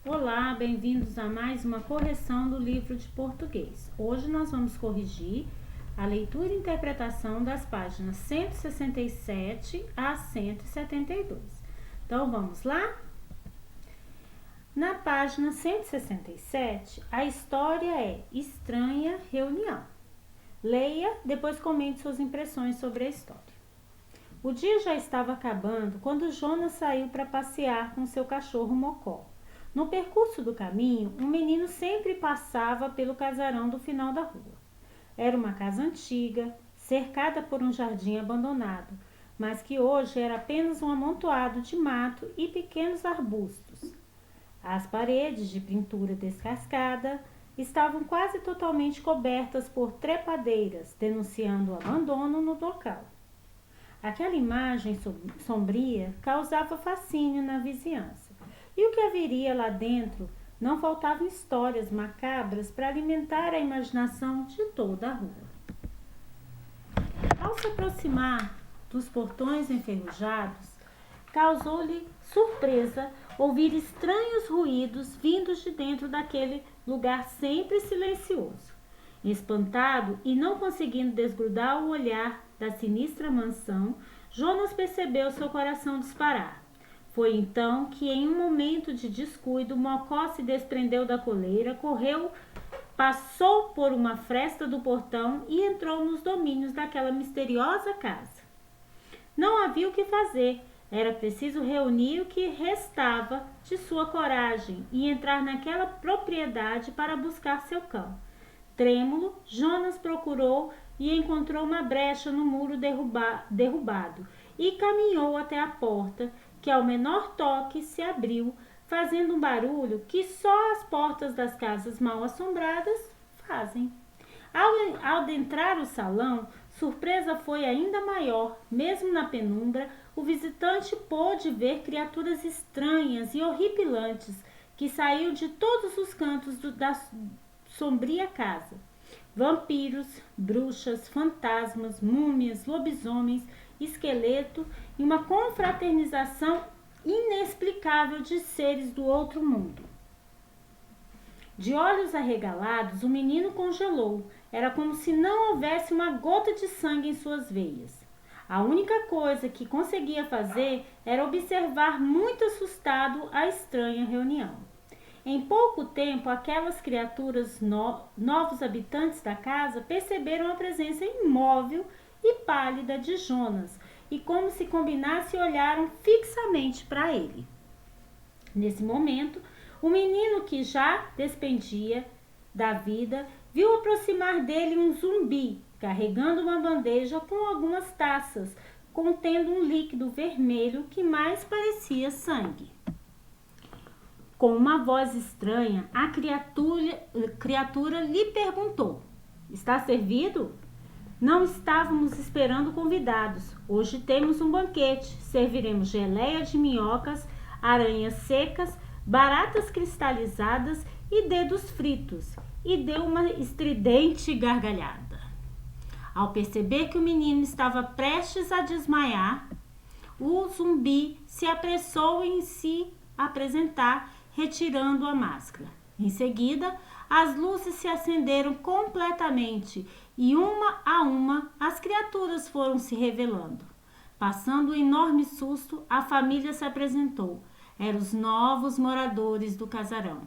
Olá, bem-vindos a mais uma correção do livro de português. Hoje nós vamos corrigir a leitura e interpretação das páginas 167 a 172. Então vamos lá? Na página 167, a história é Estranha Reunião. Leia, depois comente suas impressões sobre a história. O dia já estava acabando quando Jonas saiu para passear com seu cachorro Mocó. No percurso do caminho, um menino sempre passava pelo casarão do final da rua. Era uma casa antiga, cercada por um jardim abandonado, mas que hoje era apenas um amontoado de mato e pequenos arbustos. As paredes de pintura descascada estavam quase totalmente cobertas por trepadeiras, denunciando o abandono no local. Aquela imagem sombria causava fascínio na vizinhança. E o que haveria lá dentro? Não faltavam histórias macabras para alimentar a imaginação de toda a rua. Ao se aproximar dos portões enferrujados, causou-lhe surpresa ouvir estranhos ruídos vindos de dentro daquele lugar sempre silencioso. Espantado e não conseguindo desgrudar o olhar da sinistra mansão, Jonas percebeu seu coração disparar. Foi então que, em um momento de descuido, Mocó se desprendeu da coleira, correu, passou por uma fresta do portão e entrou nos domínios daquela misteriosa casa. Não havia o que fazer, era preciso reunir o que restava de sua coragem e entrar naquela propriedade para buscar seu cão. Trêmulo, Jonas procurou e encontrou uma brecha no muro derrubado e caminhou até a porta, que ao menor toque se abriu, fazendo um barulho que só as portas das casas mal assombradas fazem. Ao adentrar o salão, surpresa foi ainda maior. Mesmo na penumbra, o visitante pôde ver criaturas estranhas e horripilantes que saíam de todos os cantos da sombria casa. Vampiros, bruxas, fantasmas, múmias, lobisomens, esqueleto e uma confraternização inexplicável de seres do outro mundo. De olhos arregalados, o menino congelou. Era como se não houvesse uma gota de sangue em suas veias. A única coisa que conseguia fazer era observar muito assustado a estranha reunião. Em pouco tempo, aquelas criaturas novos habitantes da casa perceberam a presença imóvel e pálida de Jonas e, como se combinasse, olharam fixamente para ele. Nesse momento, o menino, que já despendia da vida, viu aproximar dele um zumbi, carregando uma bandeja com algumas taças, contendo um líquido vermelho que mais parecia sangue. Com uma voz estranha, a criatura lhe perguntou: "Está servido?" "Não estávamos esperando convidados. Hoje temos um banquete. Serviremos geleia de minhocas, aranhas secas, baratas cristalizadas e dedos fritos." E deu uma estridente gargalhada. Ao perceber que o menino estava prestes a desmaiar, o zumbi se apressou em se apresentar, retirando a máscara. Em seguida, as luzes se acenderam completamente e, uma a uma, as criaturas foram se revelando. Passando um enorme susto, a família se apresentou. Eram os novos moradores do casarão,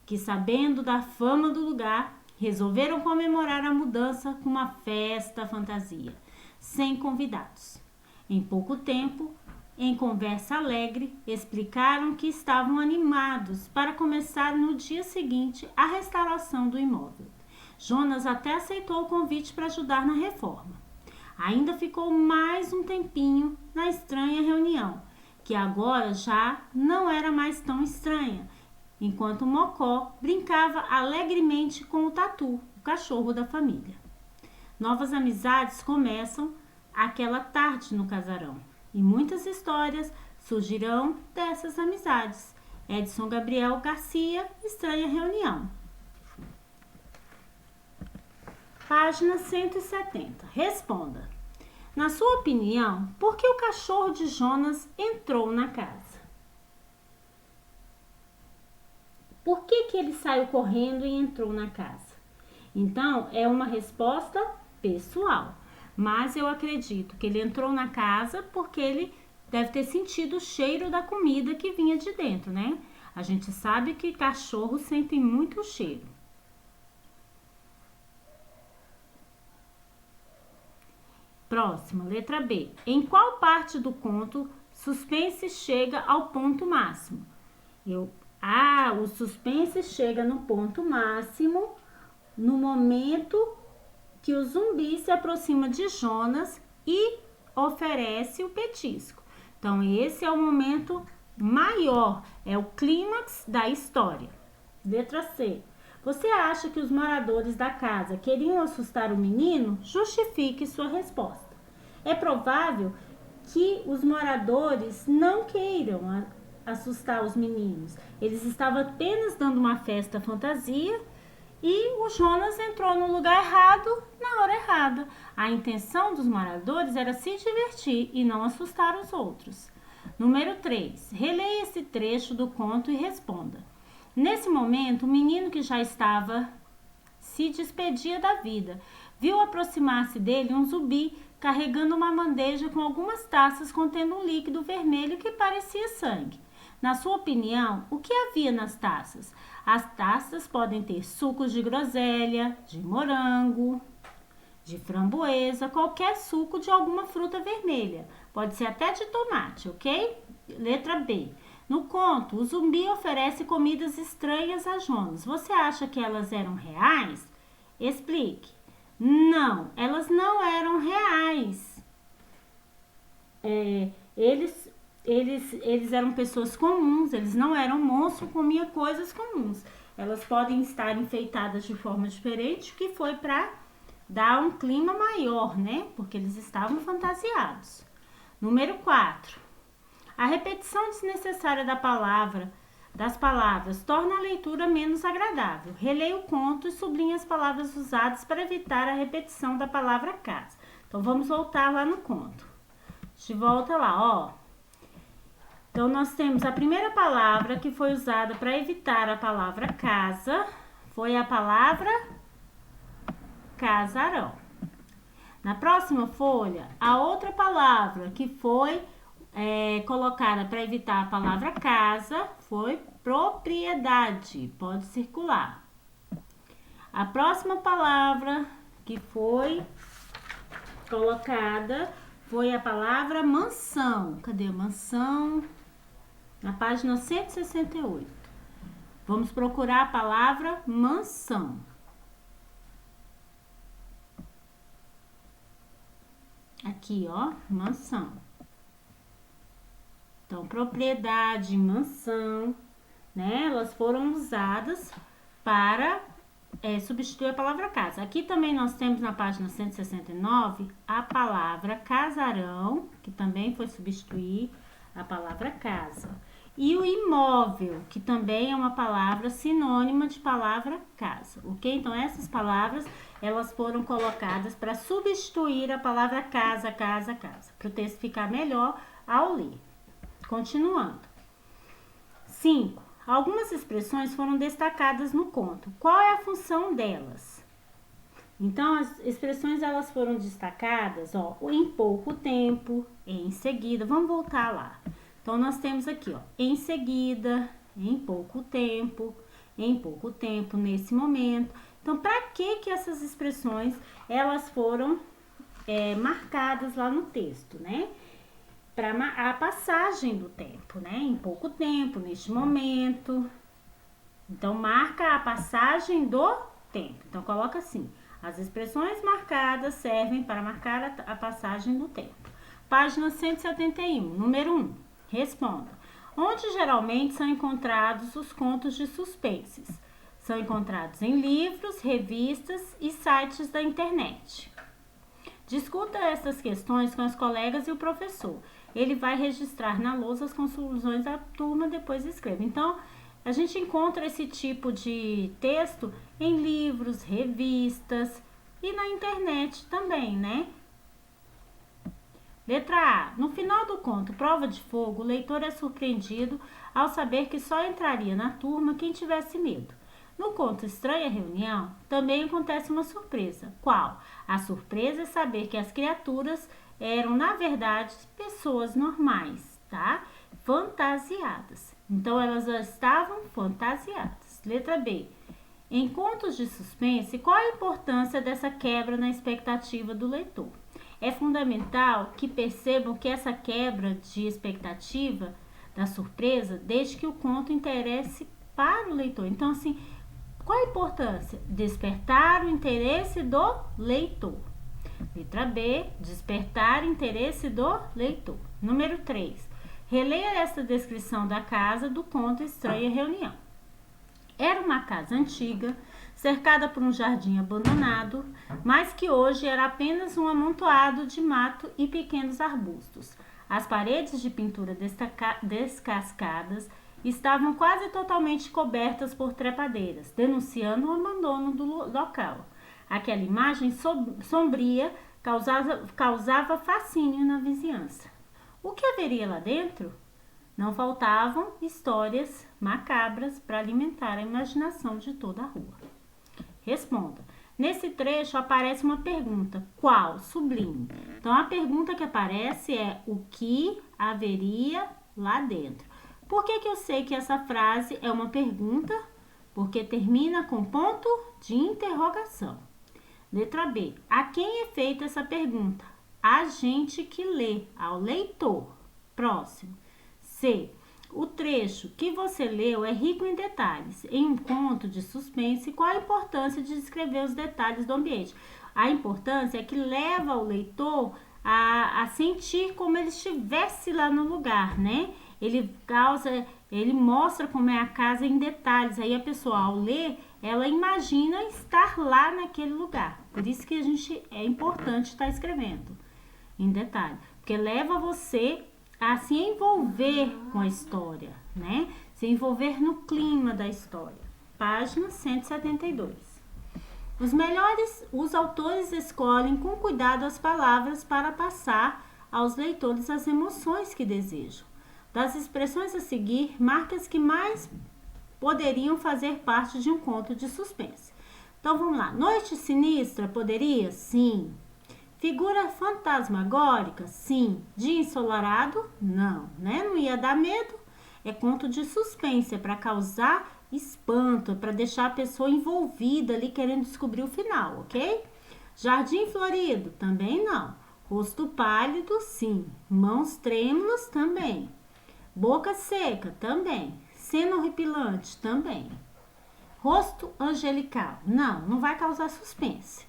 que, sabendo da fama do lugar, resolveram comemorar a mudança com uma festa fantasia, sem convidados. Em pouco tempo, em conversa alegre, explicaram que estavam animados para começar no dia seguinte a restauração do imóvel. Jonas até aceitou o convite para ajudar na reforma. Ainda ficou mais um tempinho na estranha reunião, que agora já não era mais tão estranha, enquanto Mocó brincava alegremente com o Tatu, o cachorro da família. Novas amizades começam aquela tarde no casarão. E muitas histórias surgirão dessas amizades. Edson Gabriel Garcia, Estranha Reunião. Página 170. Responda. Na sua opinião, por que o cachorro de Jonas entrou na casa? Por que ele saiu correndo e entrou na casa? Então, é uma resposta pessoal. Mas eu acredito que ele entrou na casa porque ele deve ter sentido o cheiro da comida que vinha de dentro, né? A gente sabe que cachorros sentem muito cheiro. Próxima, letra B. Em qual parte do conto suspense chega ao ponto máximo? O suspense chega no ponto máximo no momento que o zumbi se aproxima de Jonas e oferece o petisco. Então, esse é o momento maior, é o clímax da história. Letra C. Você acha que os moradores da casa queriam assustar o menino? Justifique sua resposta. É provável que os moradores não queiram assustar os meninos. Eles estavam apenas dando uma festa fantasia e o Jonas entrou no lugar errado na hora errada. A intenção dos moradores era se divertir e não assustar os outros. Número 3. Releia esse trecho do conto e responda. Nesse momento, o menino que já estava se despedia da vida. Viu aproximar-se dele um zumbi carregando uma bandeja com algumas taças contendo um líquido vermelho que parecia sangue. Na sua opinião, o que havia nas taças? As taças podem ter sucos de groselha, de morango, de framboesa, qualquer suco de alguma fruta vermelha. Pode ser até de tomate, ok? Letra B. No conto, o zumbi oferece comidas estranhas a Jonas. Você acha que elas eram reais? Explique. Não, elas não eram reais. Eles eram pessoas comuns, eles não eram monstros, comiam coisas comuns. Elas podem estar enfeitadas de forma diferente, que foi para dar um clima maior, né? Porque eles estavam fantasiados. Número 4. A repetição desnecessária das palavras torna a leitura menos agradável. Releia o conto e sublinhe as palavras usadas para evitar a repetição da palavra casa. Então, vamos voltar lá no conto. De volta lá, ó. Então, nós temos a primeira palavra que foi usada para evitar a palavra casa, foi a palavra casarão. Na próxima folha, a outra palavra que foi colocada para evitar a palavra casa foi propriedade. Pode circular. A próxima palavra que foi colocada foi a palavra mansão. Cadê a mansão? Na página 168. Vamos procurar a palavra mansão. Aqui, ó, mansão. Então, propriedade, mansão, né? Elas foram usadas para substituir a palavra casa. Aqui também nós temos na página 169 a palavra casarão, que também foi substituir a palavra casa. E o imóvel, que também é uma palavra sinônima de palavra casa, ok? Então, essas palavras, elas foram colocadas para substituir a palavra casa, casa, casa, para o texto ficar melhor ao ler. Continuando. 5. Algumas expressões foram destacadas no conto. Qual é a função delas? Então, as expressões elas foram destacadas, ó, em pouco tempo, em seguida. Vamos voltar lá. Então, nós temos aqui, ó, em seguida, em pouco tempo, nesse momento. Então, para que essas expressões elas foram marcadas lá no texto, né? Para a passagem do tempo, né? Em pouco tempo, neste momento. Então, marca a passagem do tempo. Então, coloca assim. As expressões marcadas servem para marcar a passagem do tempo. Página 171, número 1. Responda. Onde geralmente são encontrados os contos de suspenses? São encontrados em livros, revistas e sites da internet. Discuta essas questões com os colegas e o professor. Ele vai registrar na lousa as conclusões da turma, depois escreva. Então, a gente encontra esse tipo de texto em livros, revistas e na internet também, né? Letra A. No final do conto Prova de Fogo, o leitor é surpreendido ao saber que só entraria na turma quem tivesse medo. No conto Estranha Reunião, também acontece uma surpresa. Qual? A surpresa é saber que as criaturas eram, na verdade, pessoas normais, tá? Fantasiadas. Então, elas já estavam fantasiadas. Letra B. Em contos de suspense, qual a importância dessa quebra na expectativa do leitor? É fundamental que percebam que essa quebra de expectativa da surpresa deixe que o conto interesse para o leitor. Então, assim, qual a importância? Despertar o interesse do leitor. Letra B, despertar o interesse do leitor. Número 3. Releia esta descrição da casa do conto Estranha Reunião. Era uma casa antiga, cercada por um jardim abandonado, mas que hoje era apenas um amontoado de mato e pequenos arbustos. As paredes de pintura descascadas estavam quase totalmente cobertas por trepadeiras, denunciando o abandono do local. Aquela imagem sombria causava fascínio na vizinhança. O que haveria lá dentro? Não faltavam histórias macabras para alimentar a imaginação de toda a rua. Responda. Nesse trecho aparece uma pergunta. Qual? Sublime. Então, a pergunta que aparece é: o que haveria lá dentro? Por que eu sei que essa frase é uma pergunta? Porque termina com ponto de interrogação. Letra B. A quem é feita essa pergunta? A gente que lê, ao leitor. Próximo. C. O trecho que você leu é rico em detalhes. Em um conto de suspense, qual a importância de descrever os detalhes do ambiente? A importância é que leva o leitor a sentir como ele estivesse lá no lugar, né? Ele mostra como é a casa em detalhes. Aí a pessoa, ao ler, ela imagina estar lá naquele lugar. Por isso que é importante estar escrevendo em detalhe, porque leva você a se envolver com a história, né? Se envolver no clima da história. Página 172. Os autores escolhem com cuidado as palavras para passar aos leitores as emoções que desejam. Das expressões a seguir, marque as que mais poderiam fazer parte de um conto de suspense. Então vamos lá. Noite sinistra poderia? Sim. Figura fantasmagórica? Sim. Dia ensolarado? Não, né? Não ia dar medo. É conto de suspense, é para causar espanto, é para deixar a pessoa envolvida ali querendo descobrir o final, ok? Jardim florido? Também não. Rosto pálido? Sim. Mãos trêmulas? Também. Boca seca? Também. Cena horripilante? Também. Rosto angelical? Não, não vai causar suspense.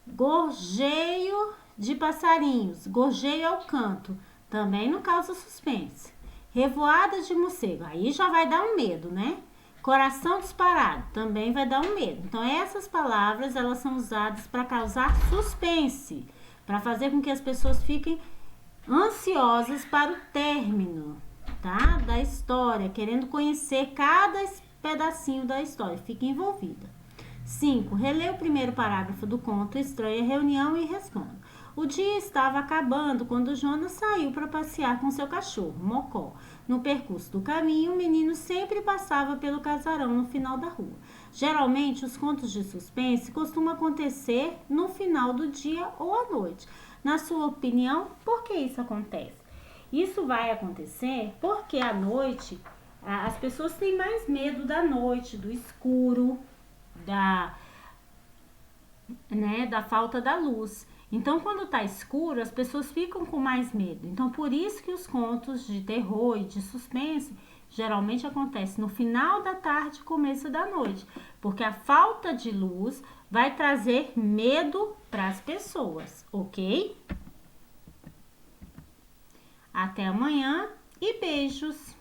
Gorjeio de passarinhos, gorjeio ao canto, também não causa suspense. Revoada de morcego, aí já vai dar um medo, né? Coração disparado, também vai dar um medo. Então, essas palavras, elas são usadas para causar suspense, para fazer com que as pessoas fiquem ansiosas para o término, tá? Da história, querendo conhecer cada pedacinho da história, fica envolvida. 5. Releia o primeiro parágrafo do conto Estranha Reunião e responda. O dia estava acabando quando Jonas saiu para passear com seu cachorro, Mocó. No percurso do caminho, o menino sempre passava pelo casarão no final da rua. Geralmente, os contos de suspense costumam acontecer no final do dia ou à noite. Na sua opinião, por que isso acontece? Isso vai acontecer porque à noite as pessoas têm mais medo da noite, do escuro, da falta da luz. Então, quando tá escuro, as pessoas ficam com mais medo. Então, por isso que os contos de terror e de suspense geralmente acontecem no final da tarde e começo da noite, porque a falta de luz vai trazer medo para as pessoas, ok? Até amanhã e beijos!